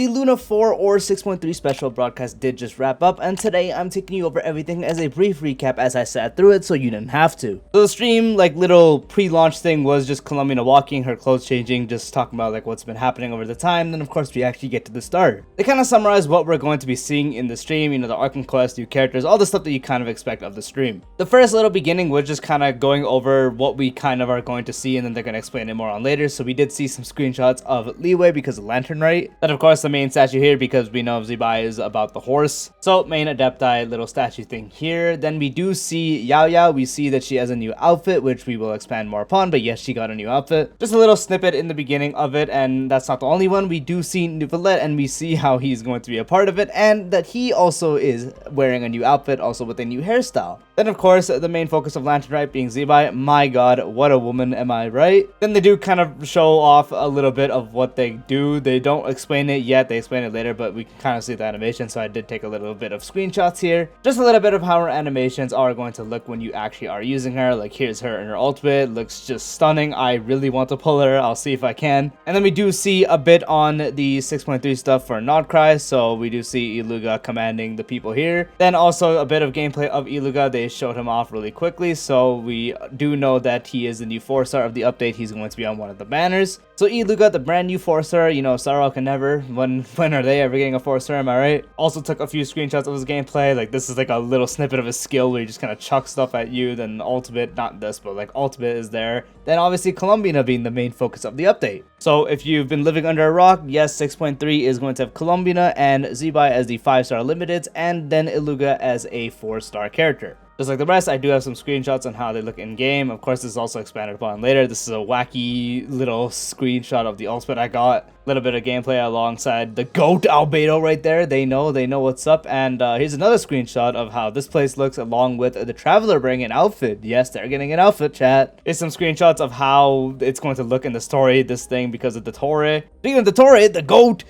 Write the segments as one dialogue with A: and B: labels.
A: The Luna 4 or 6.3 special broadcast did just wrap up, and today I'm taking you over everything as a brief recap as I sat through it so you didn't have to. So the stream, like little pre-launch thing, was just Columbina walking, her clothes changing, just talking about like what's been happening over the time. Then of course we actually get to the start. They kind of summarize what we're going to be seeing in the stream, you know, the Archon Quest, new characters, all the stuff that you kind of expect of the stream. The first little beginning was just kind of going over what we kind of are going to see, and then they're going to explain it more on later. So we did see some screenshots of Leeway because of Lantern Rite. Then of course the main statue here because we know Zibai is about the horse. So main Adepti little statue thing here. Then we do see Yao Yao. We see that she has a new outfit, which we will expand more upon, but yes, she got a new outfit. Just a little snippet in the beginning of it, and that's not the only one. We do see Neuvillette, and we see how he's going to be a part of it, and that he also is wearing a new outfit, also with a new hairstyle. Then of course the main focus of Lantern Rite being Zibai. My god, what a woman, am I right? Then they do kind of show off a little bit of what they do. They don't explain it yet, they explain it later, but we can kind of see the animation, so I did take a little bit of screenshots here. Just a little bit of how her animations are going to look when you actually are using her. Like here's her in her ultimate, looks just stunning. I really want to pull her, I'll see if I can. And then we do see a bit on the 6.3 stuff for Nodcry, so we do see Illuga commanding the people here. Then also a bit of gameplay of Illuga. They showed him off really quickly, so we do know that he is the new 4-star of the update. He's going to be on one of the banners. So Illuga, the brand new 4-star, you know, Sarah can never. When are they ever getting a 4-star, am I right? Also took a few screenshots of his gameplay. Like this is like a little snippet of his skill where he just kind of chucks stuff at you. Then ultimate, not this, but like ultimate is there. Then obviously Columbina being the main focus of the update. So if you've been living under a rock, yes, 6.3 is going to have Columbina and Zibai as the 5-star limiteds, and then Illuga as a 4-star character. Just like the rest, I do have some screenshots on how they look in game. Of course, this is also expanded upon later. This is a wacky little screenshot of the ultimate I got. A little bit of gameplay alongside the GOAT Albedo right there. They know what's up. And here's another screenshot of how this place looks along with the Traveler bringing an outfit. Yes, they're getting an outfit, chat. Here's some screenshots of how it's going to look in the story, this thing, because of the Torre. Speaking of the Torre, the GOAT,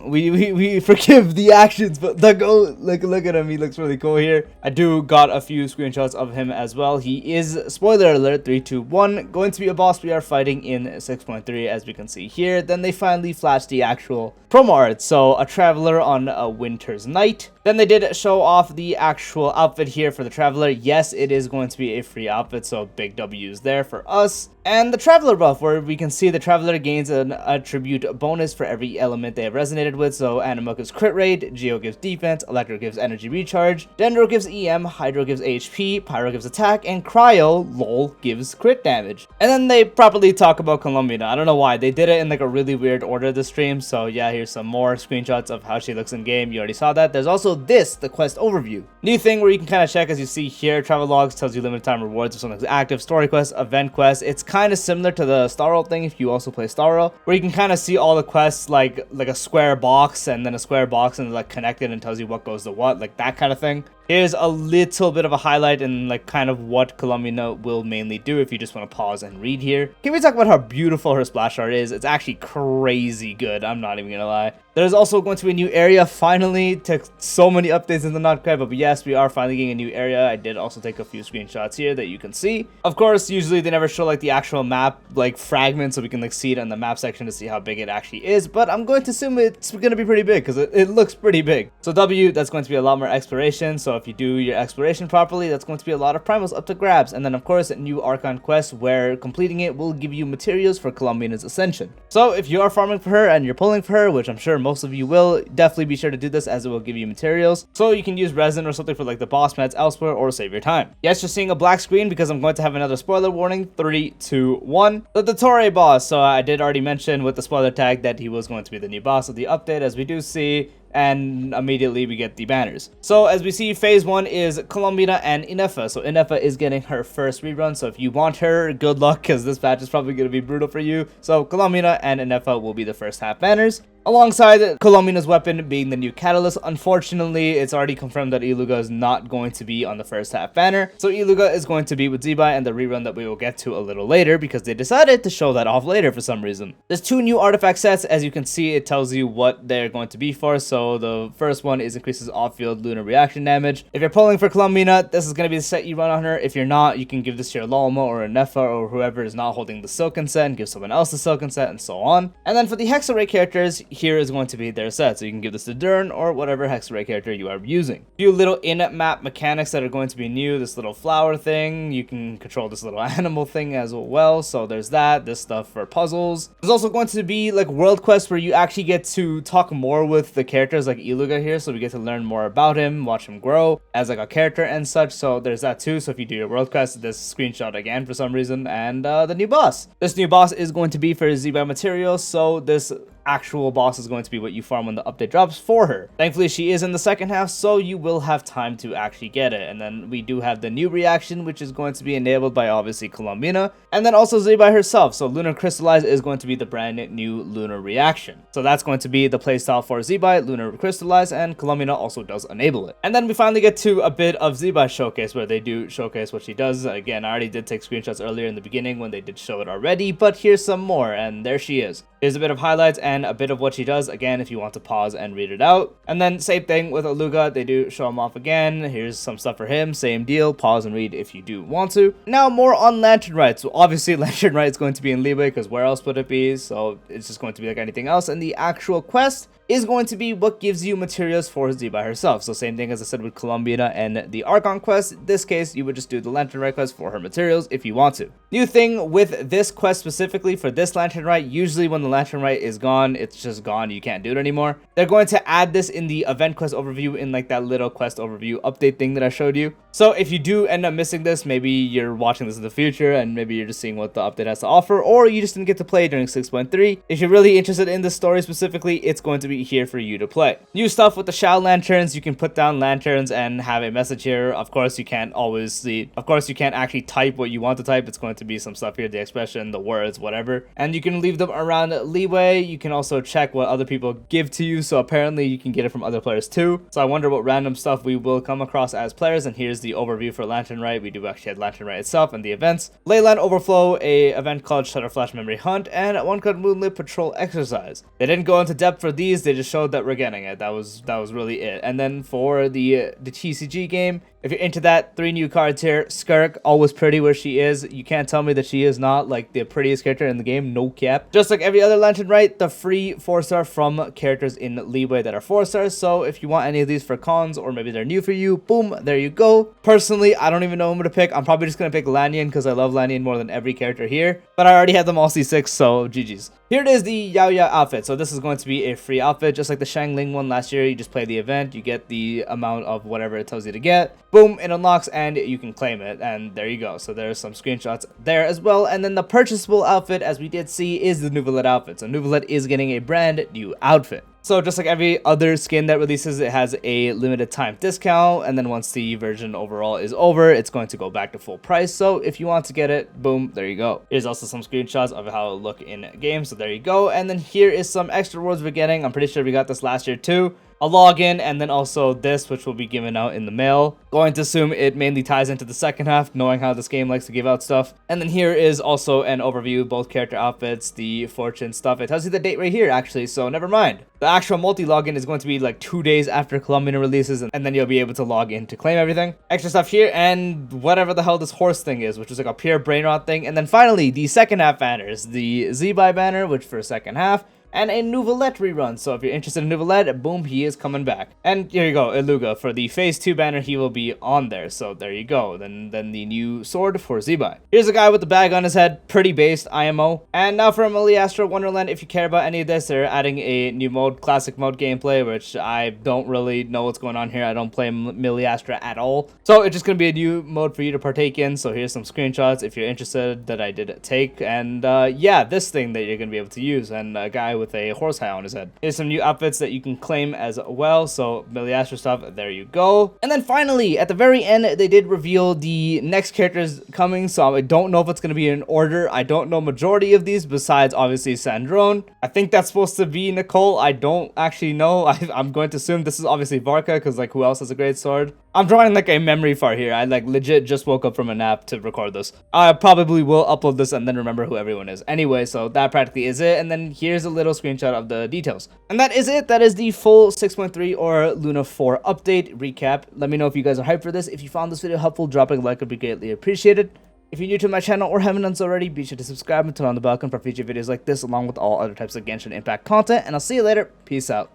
A: we forgive the actions, but the GOAT, look at him. He looks really cool here. I do got a few screenshots of him as well. He is, spoiler alert, 3, 2, 1, going to be a boss we are fighting in 6.3, as we can see here. Then they finally flashed the actual promo art, so a Traveler on a winter's night. Then they did show off the actual outfit here for the Traveler. Yes, it is going to be a free outfit, so big W's there for us. And the Traveler buff, where we can see the Traveler gains an attribute bonus for every element they have resonated with. So Animo gives crit rate, Geo gives defense, Electro gives energy recharge, Dendro gives EM, Hydro gives HP, Pyro gives attack, and Cryo, lol, gives crit damage. And then they properly talk about Columbina. I don't know why. They did it in like a really weird order this stream. So yeah, here's some more screenshots of how she looks in game. You already saw that. There's also this, the quest overview. New thing where you can kind of check, as you see here, travel logs tells you limited time rewards if something's active, story quests, event quests. It's kind of similar to the Starro thing if you also play Starro, where you can kind of see all the quests like a square box and then a square box and like connected and tells you what goes to what, like that kind of thing. Here's a little bit of a highlight and like kind of what Columbina will mainly do if you just want to pause and read here. Can we talk about how beautiful her splash art is? It's actually crazy good, I'm not even gonna lie. There's also going to be a new area finally. Took so many updates in the Notcry, but yes, we are finally getting a new area. I did also take a few screenshots here that you can see. Of course, usually they never show like the actual map like fragments, so we can like see it in the map section to see how big it actually is, but I'm going to assume it's going to be pretty big because it looks pretty big. So W, that's going to be a lot more exploration. So if you do your exploration properly, that's going to be a lot of primals up to grabs. And then of course a new Archon Quest where completing it will give you materials for Columbina's ascension. So if you are farming for her and you're pulling for her, which I'm sure most of you will, definitely be sure to do this as it will give you materials. So you can use resin or something for like the boss meds elsewhere or save your time. Yes, you're seeing a black screen because I'm going to have another spoiler warning. 3, 2, 1. The Torre boss. So I did already mention with the spoiler tag that he was going to be the new boss of the update, as we do see. And immediately we get the banners. So as we see, phase 1 is Columbina and Ineffa. So Ineffa is getting her first rerun. So if you want her, good luck, because this patch is probably going to be brutal for you. So Columbina and Ineffa will be the first half banners, alongside Columbina's weapon being the new catalyst. Unfortunately, it's already confirmed that Illuga is not going to be on the first half banner. So Illuga is going to be with Zibai and the rerun that we will get to a little later, because they decided to show that off later for some reason. There's 2 new artifact sets. As you can see, it tells you what they're going to be for. So the first one is increases off-field lunar reaction damage. If you're pulling for Columbina, this is going to be the set you run on her. If you're not, you can give this to your Lalma or a Neffa or whoever is not holding the Silken set and give someone else the Silken set, and so on. And then for the Hexarray characters, here is going to be their set. So you can give this to Dern or whatever Hexarray character you are using. A few little in-map mechanics that are going to be new. This little flower thing, you can control this little animal thing as well. So there's that, this stuff for puzzles. There's also going to be like world quests where you actually get to talk more with the characters like Illuga here. So we get to learn more about him, watch him grow as like a character and such. So there's that too. So if you do your world quest, this screenshot again for some reason, and the new boss. This new boss is going to be for Zibai materials. So this actual boss is going to be what you farm when the update drops for her. Thankfully, she is in the second half, so you will have time to actually get it. And then we do have the new reaction, which is going to be enabled by obviously Columbina, and then also Zibai herself. So Lunar Crystallize is going to be the brand new Lunar reaction. So that's going to be the playstyle for Zibai, Lunar Crystallize, and Columbina also does enable it. And then we finally get to a bit of Zibai showcase where they do showcase what she does. Again, I already did take screenshots earlier in the beginning when they did show it already, but here's some more, and there she is. Here's a bit of highlights and a bit of what she does, again, if you want to pause and read it out. And then same thing with Illuga, they do show him off again. Here's some stuff for him, same deal, pause and read if you do want to. Now more on Lantern Rite. So obviously Lantern Rite is going to be in Leeway, because where else would it be? So it's just going to be like anything else. And the actual quest is going to be what gives you materials for Zibai herself. So same thing as I said with Columbina and the Archon Quest. In this case, you would just do the Lantern Rite quest for her materials if you want to. New thing with this quest specifically for this Lantern Rite, usually when the Lantern Rite is gone, it's just gone, you can't do it anymore. They're going to add this in the event quest overview in like that little quest overview update thing that I showed you. So if you do end up missing this, maybe you're watching this in the future and maybe you're just seeing what the update has to offer, or you just didn't get to play during 6.3. If you're really interested in the story specifically, it's going to be here for you to play. New stuff with the Shao lanterns, you can put down lanterns and have a message here. Of course, you can't actually type what you want to type. It's going to be some stuff here, the expression, the words, whatever. And you can leave them around Leeway. You can also check what other people give to you. So apparently you can get it from other players too. So I wonder what random stuff we will come across as players. And here's the overview for Lantern Rite. We do actually have Lantern Rite itself and the events. Leyland Overflow, a event called Shutterflash Memory Hunt, and one called Moonlit Patrol Exercise. They didn't go into depth for these, they just showed that we're getting it. That was really it. And then for the TCG game, if you're into that, 3 new cards here. Skirk, always pretty where she is. You can't tell me that she is not like the prettiest character in the game, no cap. Just like every other Lantern Rite, the free 4-star from characters in Leeway that are 4-stars. So if you want any of these for cons, or maybe they're new for you, boom, there you go. Personally, I don't even know who to pick. I'm probably just gonna pick Lanyan because I love Lanyan more than every character here. But I already have them all C6, so GG's. Here it is, the Yao Yao outfit. So this is going to be a free outfit, just like the Shangling one last year. You just play the event, you get the amount of whatever it tells you to get. Boom, it unlocks and you can claim it. And there you go. So there's some screenshots there as well. And then the purchasable outfit, as we did see, is the Neuvillette outfit. So Neuvillette is getting a brand new outfit. So just like every other skin that releases, it has a limited time discount, and then once the version overall is over, it's going to go back to full price. So if you want to get it, boom, there you go. Here's also some screenshots of how it'll look in game, so there you go. And then here is some extra rewards we're getting. I'm pretty sure we got this last year too. A login, and then also this, which will be given out in the mail. Going to assume it mainly ties into the second half, knowing how this game likes to give out stuff. And then here is also an overview, both character outfits, the fortune stuff. It tells you the date right here, actually, so never mind. The actual multi-login is going to be like 2 days after Columbina releases, and then you'll be able to log in to claim everything. Extra stuff here, and whatever the hell this horse thing is, which is like a pure brain rot thing. And then finally, the second half banners. The Zibai banner, which for second half, and a neuvillette rerun. So if you're interested in neuvillette, boom, he is coming back. And here you go, Illuga. For the phase 2 banner, he will be on there. So there you go. Then the new sword for Zibai. Here's a guy with the bag on his head, pretty based IMO. And now for Miliastra Wonderland, if you care about any of this, they're adding a new mode, classic mode gameplay, which I don't really know what's going on here. I don't play Miliastra at all. So it's just going to be a new mode for you to partake in. So here's some screenshots if you're interested that I did take. And yeah, this thing that you're going to be able to use, and a guy with a horse hat on his head. Here's some new outfits that you can claim as well. So Miliastra stuff, there you go. And then finally, at the very end, they did reveal the next characters coming. So I don't know if it's going to be in order. I don't know majority of these besides obviously Sandrone. I think that's supposed to be Nicole. I don't actually know. I'm going to assume this is obviously Varka, because like who else has a great sword? I'm drawing like a memory fart here. I like legit just woke up from a nap to record this. I probably will upload this and then remember who everyone is. Anyway, so that practically is it. And then here's a little screenshot of the details. And that is it. That is the full 6.3 or Luna 4 update recap. Let me know if you guys are hyped for this. If you found this video helpful, dropping a like would be greatly appreciated. If you're new to my channel or haven't done so already, be sure to subscribe and turn on the bell icon for future videos like this along with all other types of Genshin Impact content, and I'll see you later. Peace out.